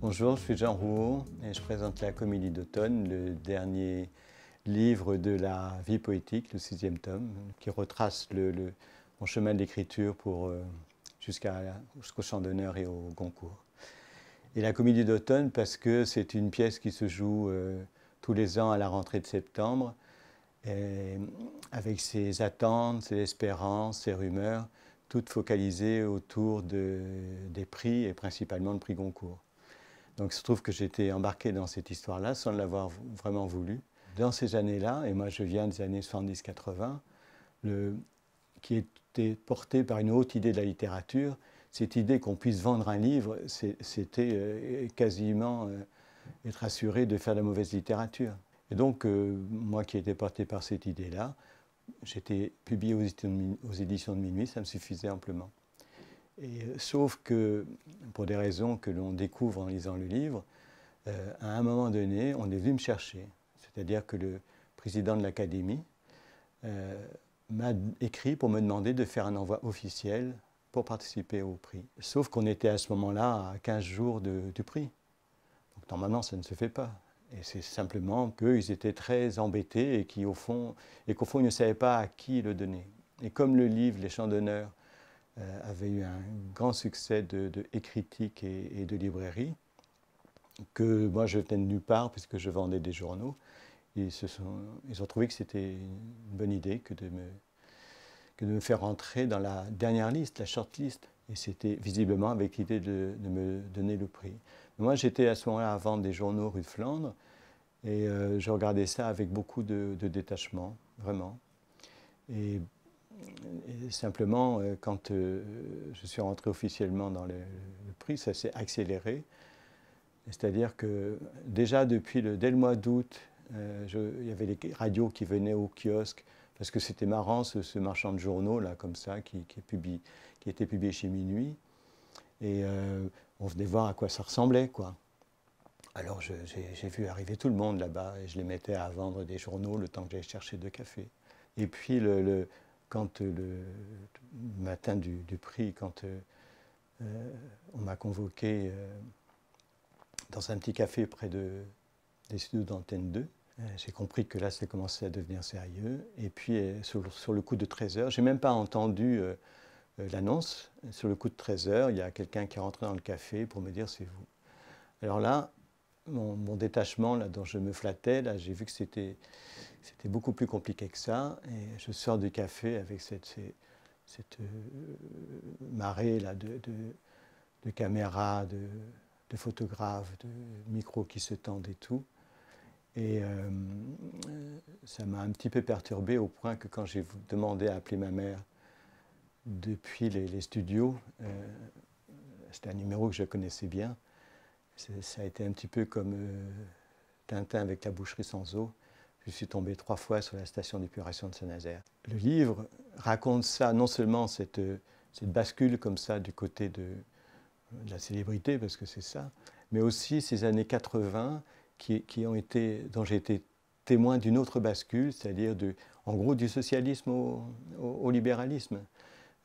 Bonjour, je suis Jean Rouault et je présente la Comédie d'automne, le dernier livre de la vie poétique, le 6e tome, qui retrace mon chemin d'écriture jusqu'au Chant d'honneur et au Goncourt. Et la Comédie d'automne parce que c'est une pièce qui se joue tous les ans à la rentrée de septembre, avec ses attentes, ses espérances, ses rumeurs, toutes focalisées autour des prix et principalement le prix Goncourt. Donc il se trouve que j'étais embarqué dans cette histoire-là sans l'avoir vraiment voulu. Dans ces années-là, et moi je viens des années 70-80, qui était porté par une haute idée de la littérature, cette idée qu'on puisse vendre un livre, c'était quasiment être assuré de faire de la mauvaise littérature. Et donc, moi qui étais porté par cette idée-là, j'étais publié aux éditions de Minuit, ça me suffisait amplement. Sauf que, pour des raisons que l'on découvre en lisant le livre, à un moment donné, on est venu me chercher. C'est-à-dire que le président de l'Académie m'a écrit pour me demander de faire un envoi officiel pour participer au prix. Sauf qu'on était à ce moment-là à 15 jours du prix. Donc normalement, ça ne se fait pas. Et c'est simplement qu'ils étaient très embêtés et qu'au fond, ils ne savaient pas à qui le donner. Et comme le livre Les Chants d'honneur avait eu un grand succès de critique et de librairie, que moi je venais de nulle part puisque je vendais des journaux, ils ont trouvé que c'était une bonne idée que de me faire rentrer dans la dernière liste, la shortlist. Et c'était visiblement avec l'idée de me donner le prix. Moi j'étais à ce moment-là à vendre des journaux rue de Flandre et je regardais ça avec beaucoup de détachement, vraiment. Et simplement, quand je suis rentré officiellement dans le prix, ça s'est accéléré. C'est-à-dire que déjà dès le mois d'août, il y avait les radios qui venaient au kiosque, parce que c'était marrant ce marchand de journaux, là, comme ça, qui était publié chez Minuit. Et on venait voir à quoi ça ressemblait, quoi. Alors j'ai vu arriver tout le monde là-bas, et je les mettais à vendre des journaux le temps que j'allais chercher de café. Et puis quand le matin du prix, quand on m'a convoqué dans un petit café près des studios d'Antenne 2, j'ai compris que là, ça commençait à devenir sérieux. Et puis, sur le coup de 13 h, je n'ai même pas entendu l'annonce. Sur le coup de 13 h, il y a quelqu'un qui est rentré dans le café pour me dire « c'est vous ». Alors là, mon détachement, là, dont je me flattais, là, j'ai vu que c'était beaucoup plus compliqué que ça. Et je sors du café avec cette marée là, de caméras, de photographes, de micros qui se tendent et tout. Et ça m'a un petit peu perturbé au point que quand j'ai demandé à appeler ma mère depuis les studios, c'était un numéro que je connaissais bien, ça a été un petit peu comme Tintin avec la boucherie sans eau. Je suis tombé 3 fois sur la station d'épuration de Saint-Nazaire. Le livre raconte ça, non seulement cette bascule comme ça du côté de la célébrité, parce que c'est ça, mais aussi ces années 80 dont j'ai été témoin d'une autre bascule, c'est-à-dire en gros du socialisme au libéralisme.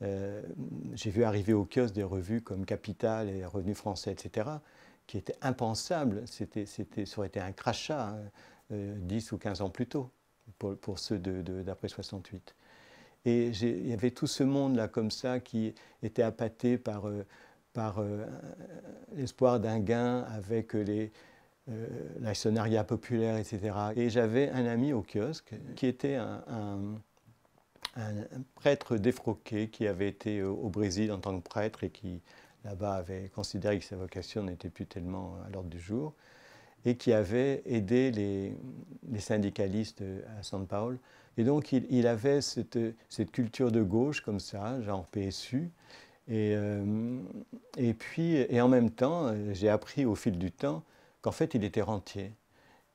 J'ai vu arriver au kiosque des revues comme Capital et Revenu Français, etc., qui étaient impensables. Ça aurait été un crachat 10 ou 15 ans plus tôt pour ceux d'après 68. Et il y avait tout ce monde-là comme ça qui était appâté par l'espoir d'un gain avec l'actionnariat populaire, etc. Et j'avais un ami au kiosque qui était un prêtre défroqué qui avait été au Brésil en tant que prêtre et qui, là-bas, avait considéré que sa vocation n'était plus tellement à l'ordre du jour et qui avait aidé les syndicalistes à São Paulo. Et donc, il avait cette culture de gauche comme ça, genre PSU. Et en même temps, j'ai appris au fil du temps qu'en fait, il était rentier.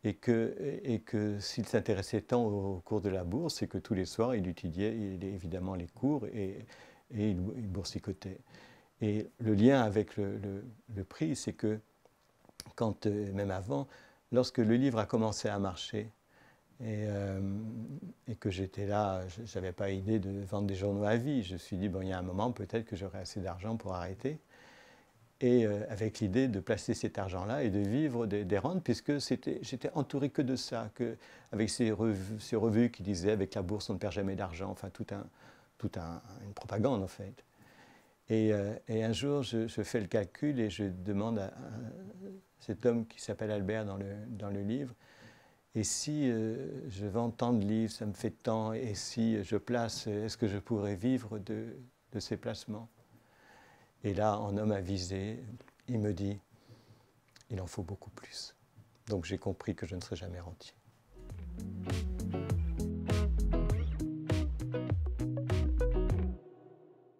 Et que s'il s'intéressait tant aux cours de la bourse, c'est que tous les soirs, il étudiait évidemment les cours et il boursicotait. Et le lien avec le prix, c'est que, même avant, lorsque le livre a commencé à marcher, et que j'étais là, je n'avais pas idée de vendre des journaux à vie. Je me suis dit, bon, il y a un moment, peut-être que j'aurai assez d'argent pour arrêter. Et avec l'idée de placer cet argent-là et de vivre des rentes, puisque j'étais entouré que de ça, avec ces revues qui disaient, avec la bourse, on ne perd jamais d'argent, enfin, une propagande, en fait. Et un jour, je fais le calcul et je demande à cet homme qui s'appelle Albert dans le livre, et si je vends tant de livres, ça me fait tant, et si je place, est-ce que je pourrais vivre de ces placements? Et là, en homme avisé, il me dit, il en faut beaucoup plus. Donc j'ai compris que je ne serai jamais rentier.